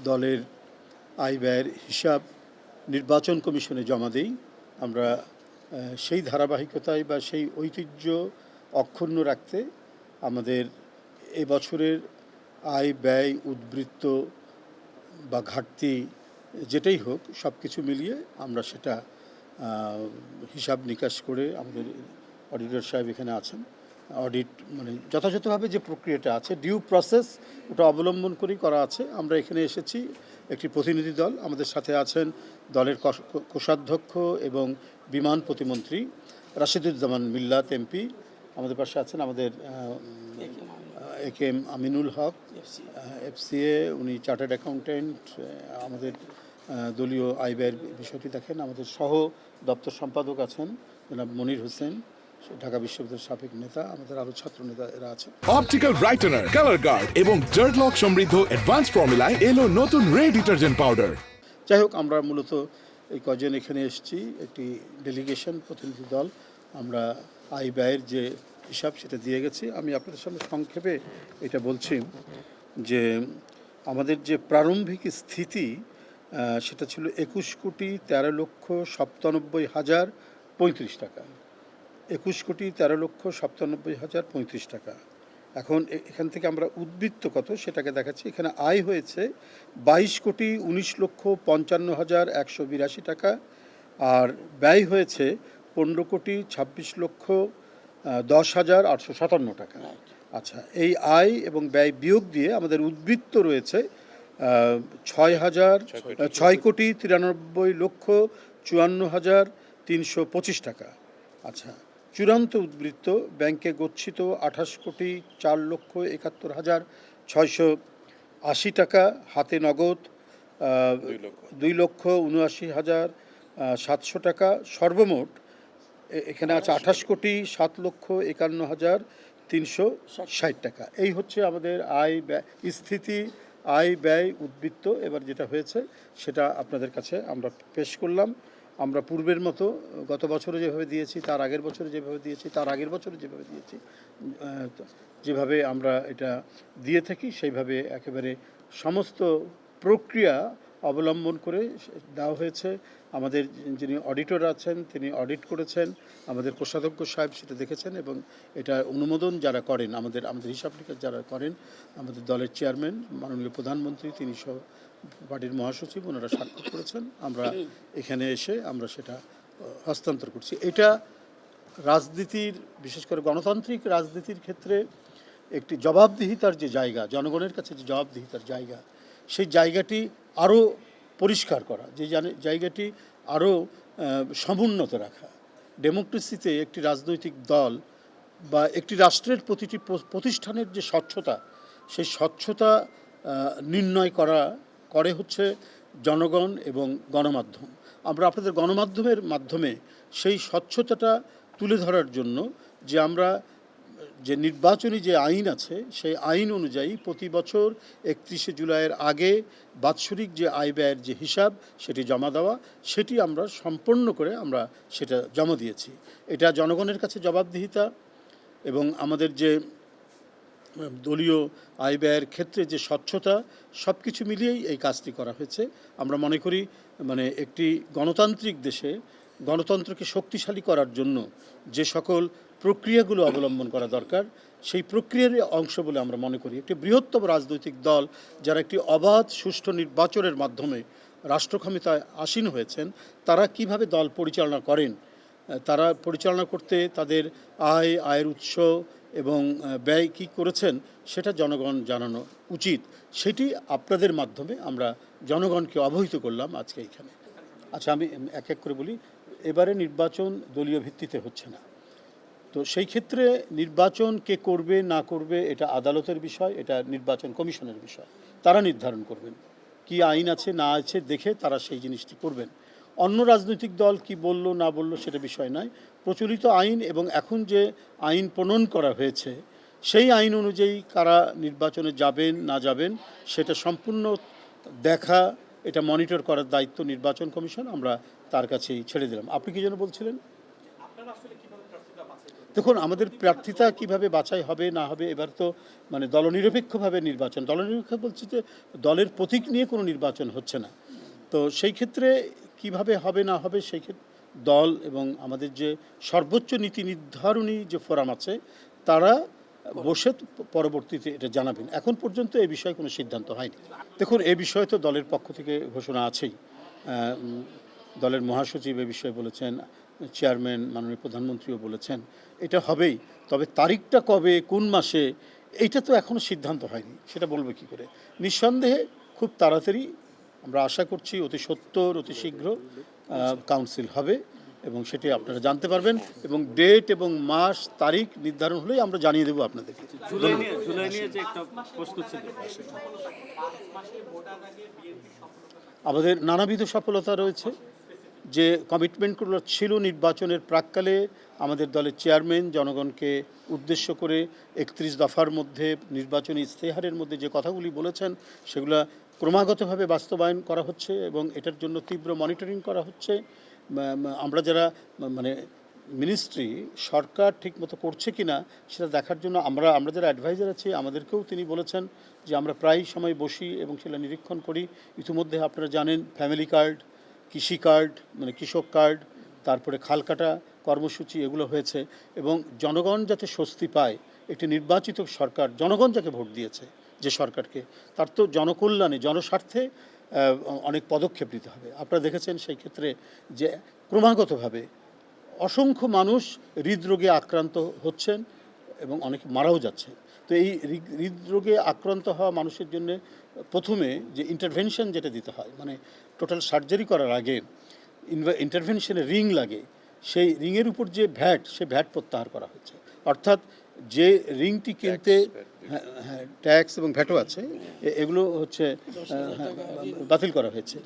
দলের আয় ব্যয়ের হিসাব নির্বাচন কমিশনে জমা দিই। আমরা সেই ধারাবাহিকতায় বা সেই ঐতিহ্য অক্ষুণ্ণ রাখতে আমাদের এবছরের আয় ব্যয় উদ্বৃত্ত বা ঘাটতি যেটাই হোক সব কিছু মিলিয়ে আমরা সেটা হিসাব নিকাশ করে আমাদের অডিটর সাহেব এখানে আছেন, অডিট মানে যথাযথভাবে যে প্রক্রিয়াটা আছে ডিউ প্রসেস ওটা অবলম্বন করেই করা আছে। আমরা এখানে এসেছি একটি প্রতিনিধি দল, আমাদের সাথে আছেন দলের কোষাধ্যক্ষ এবং বিমান প্রতিমন্ত্রী রাশিদুজ্জামান মিল্লাত এমপি, আমাদের পাশে আছেন আমাদের একেএম আমিনুল হক এফসিএ, উনি চার্টার্ড অ্যাকাউন্টেন্ট, আমাদের দলীয় আয় ব্যয়ের বিষয়টি দেখেন। আমাদের সহ দপ্তর সম্পাদক আছেন জনাব মনির হোসেন, ঢাকা বিশ্ববিদ্যালয়ের সাবেক নেতা, আমাদের আরও ছাত্র নেতা এরা আছে। অপটিক্যাল ব্রাইটেনার, কালার গার্ড এবং ডার্ট লক সমৃদ্ধ অ্যাডভান্স ফর্মুলায় এলো নতুন রে ডিটারজেন্ট পাউডার। যাই হোক, আমরা মূলত এই কজন এখানে এসেছি একটি ডেলিগেশন প্রতিনিধি দল, আমরা আয় ব্যয়ের যে হিসাব সেটা দিয়ে গেছি। আমি আপনাদের সামনে সংক্ষেপে এটা বলছি যে আমাদের যে প্রারম্ভিক স্থিতি সেটা ছিল 21,13,97,035 টাকা, 21,13,97,035 টাকা। এখন এখান থেকে আমরা উদ্বৃত্ত কত সেটাকে দেখাচ্ছি। এখানে আয় হয়েছে 22,19,55,182 টাকা, আর ব্যয় হয়েছে 15,26,10,857 টাকা। আচ্ছা, এই আয় এবং ব্যয় বিয়োগ দিয়ে আমাদের উদ্বৃত্ত রয়েছে 6,93,54,325 টাকা। আচ্ছা, চূড়ান্ত উদ্বৃত্ত ব্যাংকে গচ্ছিত 28,04,71,680 টাকা, হাতে নগদ 2,79,700 টাকা, সর্বমোট এখানে আছে 28,07,51,360 টাকা। এই হচ্ছে আমাদের আয় ব্যয় স্থিতি, আয় ব্যয় উদ্বৃত্ত। এবার যেটা হয়েছে সেটা আপনাদের কাছে আমরা পেশ করলাম। আমরা পূর্বের মতো গত বছরে যেভাবে দিয়েছি, তার আগের বছরে যেভাবে দিয়েছি, তার আগের বছরে যেভাবে দিয়েছি, যেভাবে আমরা এটা দিয়ে থাকি সেইভাবে একেবারে সমস্ত প্রক্রিয়া অবলম্বন করে দেওয়া হয়েছে। আমাদের যিনি অডিটর আছেন তিনি অডিট করেছেন, আমাদের কোষাধ্যক্ষ সাহেব সেটা দেখেছেন, এবং এটা অনুমোদন যারা করেন, আমাদের হিসাব নিকাশ যারা করেন, আমাদের দলের চেয়ারম্যান মাননীয় প্রধানমন্ত্রী তিনি সহ পার্টির মহাসচিব, ওনারা স্বাক্ষর করেছেন। আমরা এখানে এসে আমরা সেটা হস্তান্তর করছি। এটা রাজনীতির, বিশেষ করে গণতান্ত্রিক রাজনীতির ক্ষেত্রে একটি জবাবদিহিতার যে জায়গা, জনগণের কাছে যে জবাবদিহিতার জায়গা, সেই জায়গাটি আরও পরিষ্কার করা, যে জায়গাটি আরও সমুন্নত রাখা। ডেমোক্রেসিতে একটি রাজনৈতিক দল বা একটি রাষ্ট্রের প্রতিটি প্রতিষ্ঠানের যে স্বচ্ছতা, সেই স্বচ্ছতা নির্ণয় করে হচ্ছে জনগণ এবং গণমাধ্যম। আমরা আপনাদের গণমাধ্যমের মাধ্যমে সেই স্বচ্ছতাটা তুলে ধরার জন্য যে আমরা যে নির্বাচনী যে আইন আছে সেই আইন অনুযায়ী প্রতি বছর 31শে জুলাইয়ের আগে বাৎসরিক যে আয় ব্যয়ের যে হিসাব সেটি জমা দেওয়া, সেটি আমরা সম্পন্ন করে আমরা সেটা জমা দিয়েছি। এটা জনগণের কাছে জবাবদিহিতা এবং আমাদের যে দলীয় আয় ব্যয়ের ক্ষেত্রে যে স্বচ্ছতা, সব কিছু মিলিয়েই এই কাজটি করা হয়েছে। আমরা মনে করি মানে একটি গণতান্ত্রিক দেশে গণতন্ত্রকে শক্তিশালী করার জন্য যে সকল প্রক্রিয়াগুলো অবলম্বন করা দরকার, সেই প্রক্রিয়ার অংশ বলে আমরা মনে করি। একটি বৃহত্তম রাজনৈতিক দল যারা একটি অবাধ সুষ্ঠু নির্বাচনের মাধ্যমে রাষ্ট্র ক্ষমতায় আসীন হয়েছেন, তারা কিভাবে দল পরিচালনা করেন, তারা পরিচালনা করতে তাদের আয়ের উৎস এবং ব্যয় কী করেছেন সেটা জনগণ জানানো উচিত। সেটি আপনাদের মাধ্যমে আমরা জনগণকে অবহিত করলাম আজকে এইখানে। আচ্ছা, আমি এক এক করে বলি। এবারে নির্বাচন দলীয় ভিত্তিতে হচ্ছে না, তো সেই ক্ষেত্রে নির্বাচন কে করবে না করবে এটা আদালতের বিষয়, এটা নির্বাচন কমিশনের বিষয়। তারা নির্ধারণ করবেন কি আইন আছে না আছে দেখে তারা সেই জিনিসটি করবেন। অন্য রাজনৈতিক দল কি বলল না বলল সেটা বিষয় নয়। প্রচলিত আইন এবং এখন যে আইন প্রণয়ন করা হয়েছে সেই আইন অনুযায়ী কারা নির্বাচনে যাবেন না যাবেন সেটা সম্পূর্ণ দেখা, এটা মনিটর করার দায়িত্ব নির্বাচন কমিশন, আমরা তার কাছেই ছেড়ে দিলাম। আপনি কি যেন বলছিলেন? দেখুন আমাদের প্রার্থিতা কিভাবে বাছাই হবে না হবে এবার তো মানে দলনিরপেক্ষভাবে নির্বাচন, দলনিরপেক্ষ বলছি যে দলের প্রতীক নিয়ে কোনো নির্বাচন হচ্ছে না। তো সেই ক্ষেত্রে কিভাবে হবে না হবে সেই ক্ষেত্রে দল এবং আমাদের যে সর্বোচ্চ নীতি নির্ধারণী যে ফোরাম আছে তারা বসে পরবর্তীতে এটা জানাবেন। এখন পর্যন্ত এই বিষয়ে কোনো সিদ্ধান্ত হয়নি। দেখুন এ বিষয়ে তো দলের পক্ষ থেকে ঘোষণা আছেই। দলের মহাসচিব এ বিষয়ে বলেছেন, চেয়ারম্যান মাননীয় প্রধানমন্ত্রীও বলেছেন এটা হবেই, তবে তারিখটা কবে কোন মাসে এইটা তো এখনও সিদ্ধান্ত হয়নি, সেটা বলবো কী করে। নিঃসন্দেহে খুব তাড়াতাড়ি আমরা আশা করছি অতি সত্বর অতি শীঘ্র কাউন্সিল হবে এবং সেটি আপনারা জানতে পারবেন এবং ডেট এবং মাস তারিখ নির্ধারণ হলেই আমরা জানিয়ে দেবো আপনাদেরকে। জুলাই নিয়ে যে একটা প্রস্তুত ছিল আমাদের নানাবিধ সফলতা রয়েছে, যে কমিটমেন্টগুলো ছিল নির্বাচনের প্রাক্কালে আমাদের দলের চেয়ারম্যান জনগণকে উদ্দেশ্য করে 31 দফার মধ্যে নির্বাচনী ইস্তেহারের মধ্যে যে কথাগুলি বলেছেন সেগুলো ক্রমাগতভাবে বাস্তবায়ন করা হচ্ছে এবং এটার জন্য তীব্র মনিটরিং করা হচ্ছে। আমরা যারা মানে মিনিস্ট্রি সরকার ঠিকমতো করছে কি না সেটা দেখার জন্য আমরা যারা অ্যাডভাইজার আছি আমাদেরকেও তিনি বলেছেন যে আমরা প্রায় সময় বসি এবং সেটা নিরীক্ষণ করি। ইতিমধ্যে আপনারা জানেন ফ্যামিলি কার্ড, কৃষি কার্ড মানে কৃষক কার্ড, তারপরে খালকাটা কর্মসূচি এগুলো হয়েছে এবং জনগণ যাতে স্বস্তি পায়, একটি নির্বাচিত সরকার জনগণ যাকে ভোট দিয়েছে যে সরকারকে, তার তো জনকল্যাণে জনস্বার্থে অনেক পদক্ষেপ নিতে হবে। আপনারা দেখেছেন সেই ক্ষেত্রে যে ক্রমাগতভাবে অসংখ্য মানুষ হৃদরোগে আক্রান্ত হচ্ছেন এবং অনেকে মারাও যাচ্ছে। তো এই হৃদরোগে আক্রান্ত হওয়া মানুষের জন্য প্রথমে যে ইন্টারভেনশন যেটা দিতে হয় মানে টোটাল সার্জারি করার আগে ইন্টারভেনশনে রিং লাগে, সেই রিংয়ের উপর যে ভ্যাট সে ভ্যাট প্রত্যাহার করা হচ্ছে। অর্থাৎ যে রিংটি কিনতে ট্যাক্স এবং ভ্যাটও আছে এগুলো হচ্ছে বাতিল করা হয়েছে।